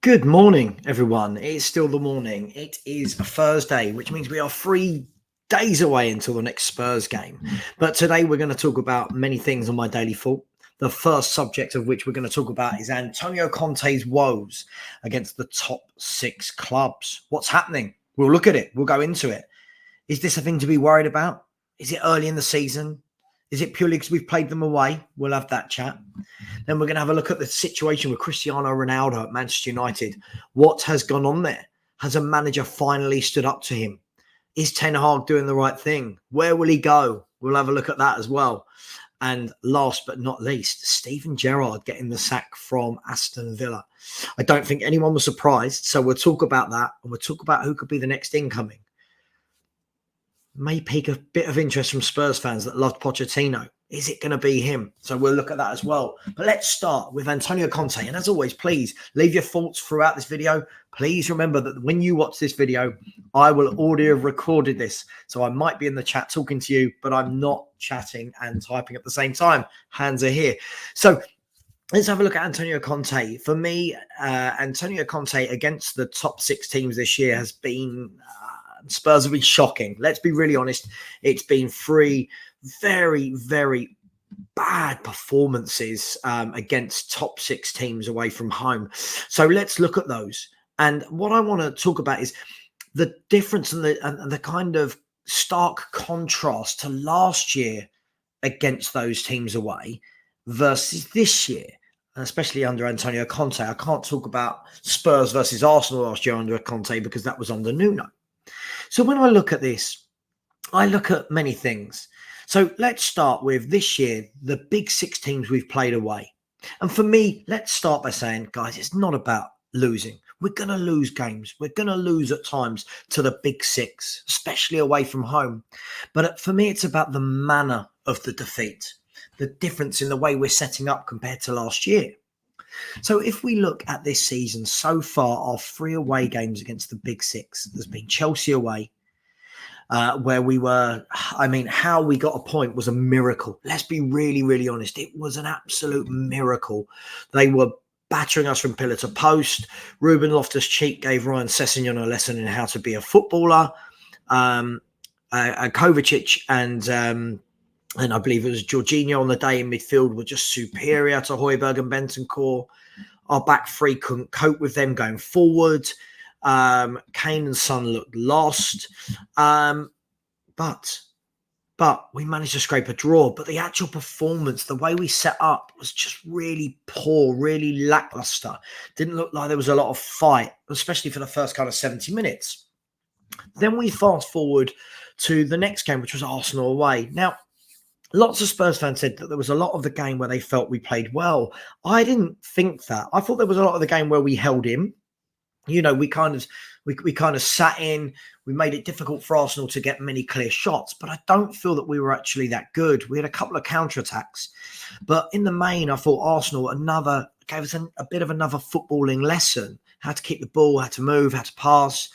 Good morning, everyone. It's still the morning. It is a Thursday, which means we are 3 days away until the next Spurs game. But today we're going to talk about many things on my daily thought. The first subject of which we're going to talk about is Antonio Conte's woes against the top six clubs. What's happening? We'll look at it. We'll go into it. Is this a thing to be worried about? Is it early in the season? Is it purely because we've played them away? We'll have that chat. Then we're going to have a look at the situation with Cristiano Ronaldo at Manchester United. What has gone on there? Has a manager finally stood up to him? Is Ten Hag doing the right thing? Where will he go? We'll have a look at that as well. And last but not least, Steven Gerrard getting the sack from Aston Villa. I don't think anyone was surprised. So we'll talk about that, and we'll talk about who could be the next incoming. May pique a bit of interest from Spurs fans that loved Pochettino. Is it going to be him? So we'll look at that as well. But let's start with Antonio Conte. And as always, please leave your thoughts throughout this video. Please remember that when you watch this video, I will audio have recorded this. So I might be in the chat talking to you, but I'm not chatting and typing at the same time. Hands are here. So let's have a look at Antonio Conte. For me, Antonio Conte against the top six teams this year has been... Spurs have been shocking. Let's be really honest. It's been three very, very bad performances against top six teams away from home. So let's look at those. And what I want to talk about is the difference and the kind of stark contrast to last year against those teams away versus this year, especially under Antonio Conte. I can't talk about Spurs versus Arsenal last year under Conte because that was under Nuno. So when I look at this, I look at many things. So let's start with this year, the big six teams we've played away. And for me, let's start by saying, guys, it's not about losing. We're going to lose games. We're going to lose at times to the big six, especially away from home. But for me, it's about the manner of the defeat, the difference in the way we're setting up compared to last year. So if we look at this season so far, our 3 away games against the big six, there's been Chelsea away, where we were, how we got a point was a miracle. Let's be really, really honest. It was an absolute miracle. They were battering us from pillar to post. Ruben Loftus-Cheek gave Ryan Sessegnon a lesson in how to be a footballer. Kovacic and I believe it was Jorginho on the day in midfield were just superior to Højbjerg and Bentancur. Our back three couldn't cope with them going forward. Kane and Son looked lost. But we managed to scrape a draw. But the actual performance, the way we set up was just really poor, really lackluster. Didn't look like there was a lot of fight, especially for the first kind of 70 minutes. Then we fast forward to the next game, which was Arsenal away. Now, lots of Spurs fans said that there was a lot of the game where they felt we played well. I didn't think that. I thought there was a lot of the game where we held in. You know, we kind of sat in. We made it difficult for Arsenal to get many clear shots. But I don't feel that we were actually that good. We had a couple of counterattacks. But in the main, I thought Arsenal gave us a bit of another footballing lesson. How to keep the ball, how to move, how to pass.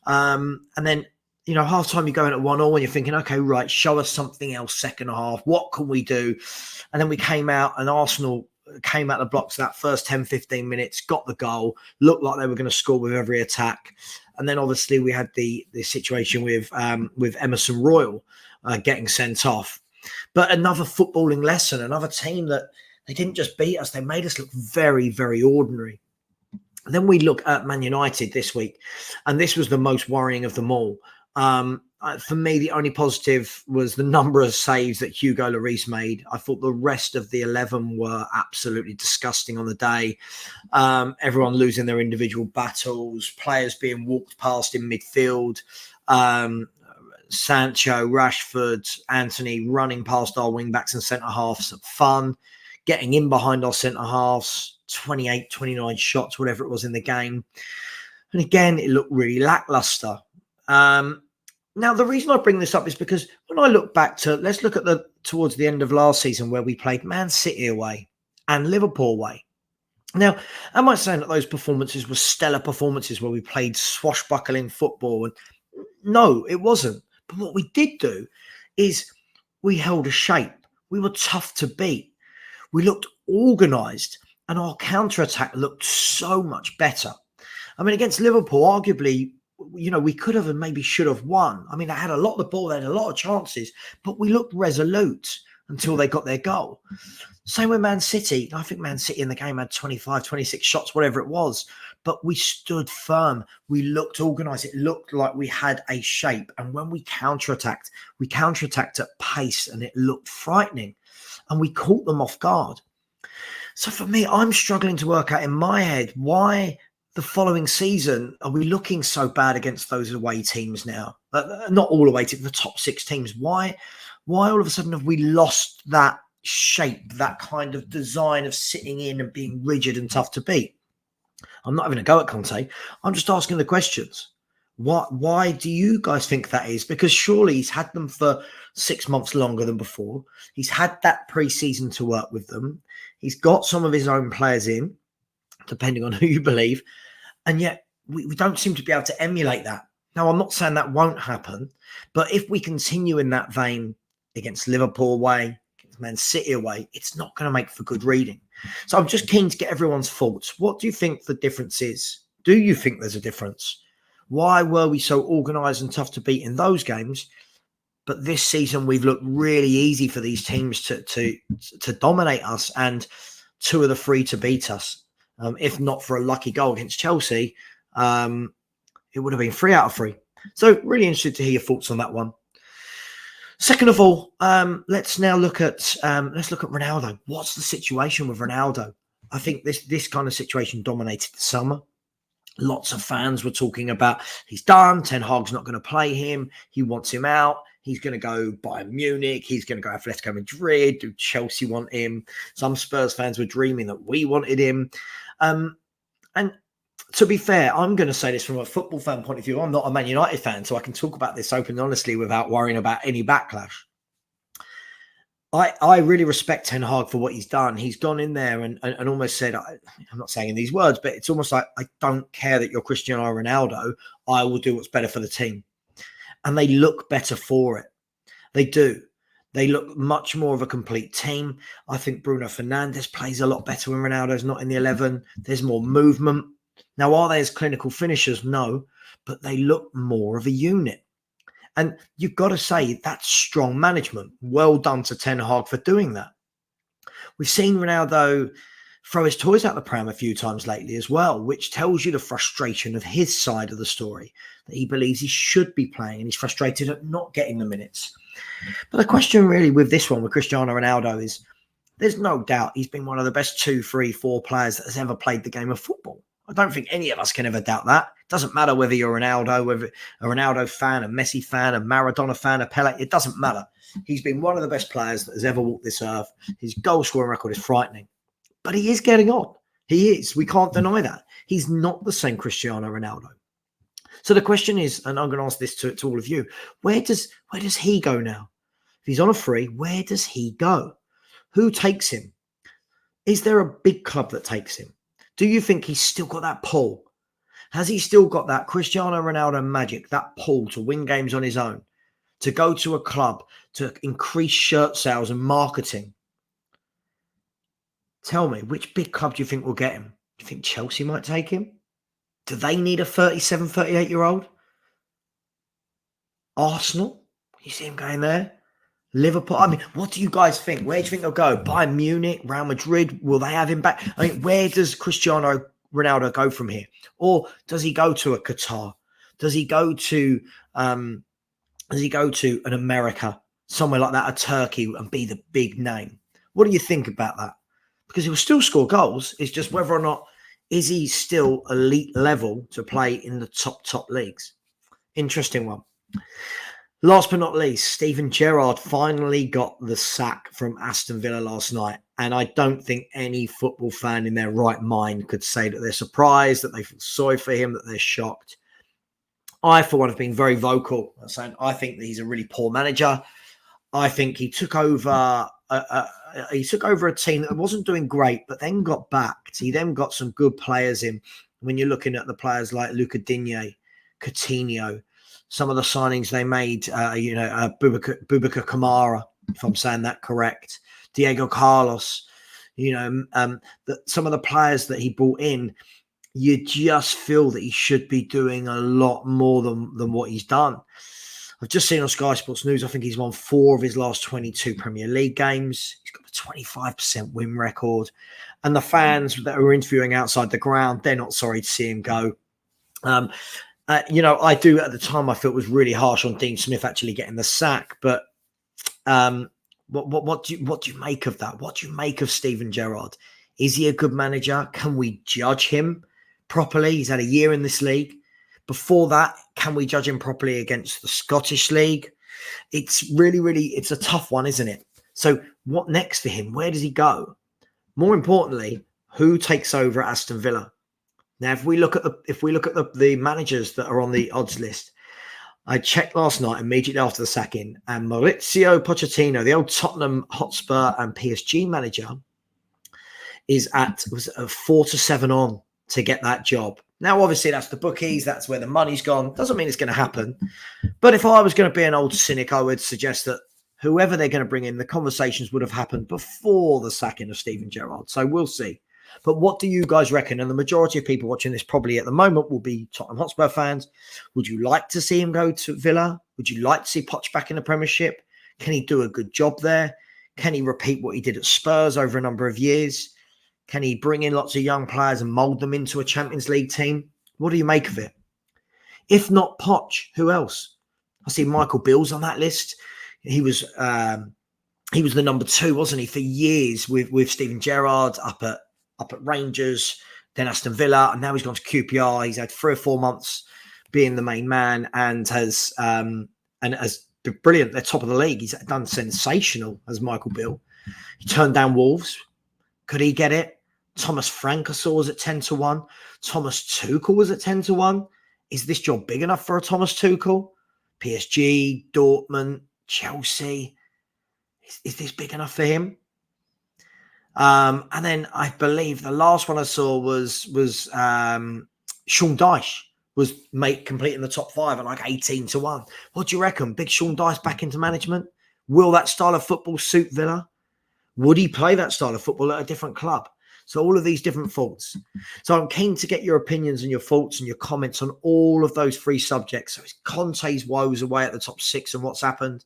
And then, you know, half time you go in at 1-0 and you're thinking, okay, right, show us something else second half. What can we do? And then we came out and Arsenal came out the blocks that first 10, 15 minutes, got the goal, looked like they were going to score with every attack. And then obviously we had the situation with Emerson Royal getting sent off. But another footballing lesson, another team that they didn't just beat us, they made us look very, very ordinary. And then we look at Man United this week, and this was the most worrying of them all. For me, the only positive was the number of saves that Hugo Lloris made. I thought the rest of the 11 were absolutely disgusting on the day. Everyone losing their individual battles, players being walked past in midfield, Sancho, Rashford, Anthony running past our wing-backs and centre-halves. Fun, getting in behind our centre-halves, 28, 29 shots, whatever it was in the game. And again, it looked really lacklustre. Now, the reason I bring this up is because when I look back let's look at towards the end of last season where we played Man City away and Liverpool away. Now, am I saying that those performances were stellar performances where we played swashbuckling football? And no, it wasn't. But what we did do is we held a shape. We were tough to beat. We looked organised and our counter-attack looked so much better. I mean, against Liverpool, arguably, we could have and maybe should have won. I mean, they had a lot of the ball, they had a lot of chances, but we looked resolute until they got their goal. Same with Man City. I think Man City in the game had 25, 26 shots, whatever it was, but we stood firm. We looked organised. It looked like we had a shape. And when we counterattacked at pace, and it looked frightening, and we caught them off guard. So for me, I'm struggling to work out in my head why the following season are we looking so bad against those away teams now? Not all away teams, the top 6 teams. Why all of a sudden have we lost that shape, that kind of design of sitting in and being rigid and tough to beat? I'm not having a go at Conte. I'm just asking the questions. Why do you guys think that is? Because surely he's had them for 6 months longer than before. He's had that pre-season to work with them. He's got some of his own players in, depending on who you believe. And yet we don't seem to be able to emulate that. Now, I'm not saying that won't happen, but if we continue in that vein against Liverpool away, against Man City away, it's not going to make for good reading. So I'm just keen to get everyone's thoughts. What do you think the difference is? Do you think there's a difference? Why were we so organised and tough to beat in those games? But this season, we've looked really easy for these teams to dominate us, and 2 of the 3 to beat us. If not for a lucky goal against Chelsea, it would have been 3 out of 3. So really interested to hear your thoughts on that one. Second of all, let's now look at Ronaldo. What's the situation with Ronaldo? I think this kind of situation dominated the summer. Lots of fans were talking about he's done. Ten Hag's not going to play him. He wants him out. He's going to go Bayern Munich. He's going to go Atletico Madrid. Do Chelsea want him? Some Spurs fans were dreaming that we wanted him. And to be fair, I'm going to say this from a football fan point of view. I'm not a Man United fan, so I can talk about this openly and honestly without worrying about any backlash. I really respect Ten Hag for what he's done. He's gone in there and almost said, I'm not saying in these words, but it's almost like, I don't care that you're Cristiano Ronaldo. I will do what's better for the team. And they look better for it. They do. They look much more of a complete team. I think Bruno Fernandes plays a lot better when Ronaldo's not in the 11. There's more movement. Now, are they as clinical finishers? No, but they look more of a unit. And you've got to say that's strong management. Well done to Ten Hag for doing that. We've seen Ronaldo throw his toys out the pram a few times lately as well, which tells you the frustration of his side of the story, that he believes he should be playing and he's frustrated at not getting the minutes. But the question really with this one, with Cristiano Ronaldo, is there's no doubt he's been one of the best 2, 3, 4 players that has ever played the game of football. I don't think any of us can ever doubt that. It doesn't matter whether you're Ronaldo, whether a Ronaldo fan, a Messi fan, a Maradona fan, a Pele. It doesn't matter. He's been one of the best players that has ever walked this earth. His goal scoring record is frightening. But he is getting on. He is. We can't deny that. He's not the same Cristiano Ronaldo. So the question is, and I'm going to ask this to all of you, where does he go now? If he's on a free, where does he go? Who takes him? Is there a big club that takes him? Do you think he's still got that pull? Has he still got that Cristiano Ronaldo magic, that pull to win games on his own, to go to a club, to increase shirt sales and marketing? Tell me, which big club do you think will get him? Do you think Chelsea might take him? Do they need a 37, 38-year-old? Arsenal? You see him going there? Liverpool? I mean, what do you guys think? Where do you think they'll go? Bayern Munich, Real Madrid? Will they have him back? I mean, where does Cristiano Ronaldo go from here? Or does he go to a Qatar? Does he go to an America, somewhere like that, a Turkey, and be the big name? What do you think about that? Because he will still score goals. It's just whether or not is he still elite level to play in the top leagues. Interesting one. Last but not least, Steven Gerrard finally got the sack from Aston Villa last night. And I don't think any football fan in their right mind could say that they're surprised, that they feel sorry for him, that they're shocked. I, for one, have been very vocal, saying I think that he's a really poor manager. I think he took over a team that wasn't doing great, but then got backed. He then got some good players in. When you're looking at the players like Luca Digne, Coutinho, some of the signings they made, Boubacar Kamara, if I'm saying that correct, Diego Carlos, some of the players that he brought in, you just feel that he should be doing a lot more than what he's done. I've just seen on Sky Sports News, I think he's won 4 of his last 22 Premier League games. He's got a 25% win record. And the fans that are interviewing outside the ground, they're not sorry to see him go. I do at the time, I felt was really harsh on Dean Smith actually getting the sack. But what do you make of that? What do you make of Steven Gerrard? Is he a good manager? Can we judge him properly? He's had a year in this league. Before that, can we judge him properly against the Scottish League? It's it's a tough one, isn't it? So what next for him? Where does he go? More importantly, who takes over at Aston Villa? Now, if we look at the managers that are on the odds list, I checked last night immediately after the sacking, and Mauricio Pochettino, the old Tottenham Hotspur and PSG manager, is at 4 to 7 on to get that job. Now, obviously, that's the bookies. That's where the money's gone. Doesn't mean it's going to happen. But if I was going to be an old cynic, I would suggest that whoever they're going to bring in, the conversations would have happened before the sacking of Steven Gerrard. So we'll see. But what do you guys reckon? And the majority of people watching this probably at the moment will be Tottenham Hotspur fans. Would you like to see him go to Villa? Would you like to see Poch back in the Premiership? Can he do a good job there? Can he repeat what he did at Spurs over a number of years? Can he bring in lots of young players and mould them into a Champions League team? What do you make of it? If not Poch, who else? I see Michael Beale's on that list. He was the number 2, wasn't he, for years with Steven Gerrard up at Rangers, then Aston Villa, and now he's gone to QPR. He's had 3 or 4 months being the main man and has been brilliant. They're top of the league. He's done sensational as Michael Beale. He turned down Wolves. Could he get it? Thomas Frank I saw was at 10 to 1. Thomas Tuchel was at 10 to 1. Is this job big enough for a Thomas Tuchel? PSG, Dortmund, Chelsea. Is this big enough for him? And then I believe the last one I saw was Sean Dyche was completing the top 5 at like 18 to 1. What do you reckon? Big Sean Dyche back into management? Will that style of football suit Villa? Would he play that style of football at a different club? So all of these different thoughts. So I'm keen to get your opinions and your thoughts and your comments on all of those 3 subjects. So is Conte's woes away at the top 6 and what's happened?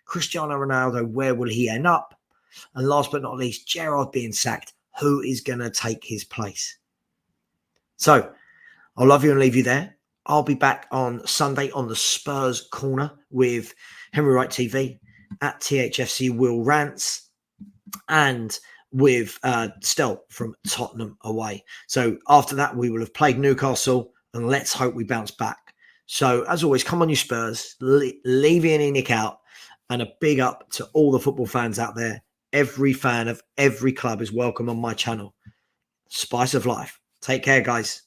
Cristiano Ronaldo, where will he end up? And last but not least, Gerrard being sacked. Who is going to take his place? So I'll love you and leave you there. I'll be back on Sunday on the Spurs Corner with Henry Wright TV at THFC Will Rants and with Stel from Tottenham away. So after that, we will have played Newcastle and let's hope we bounce back. So as always, come on you Spurs, leave any nick out, and a big up to all the football fans out there. Every fan of every club is welcome on my channel. Spice of life. Take care, guys.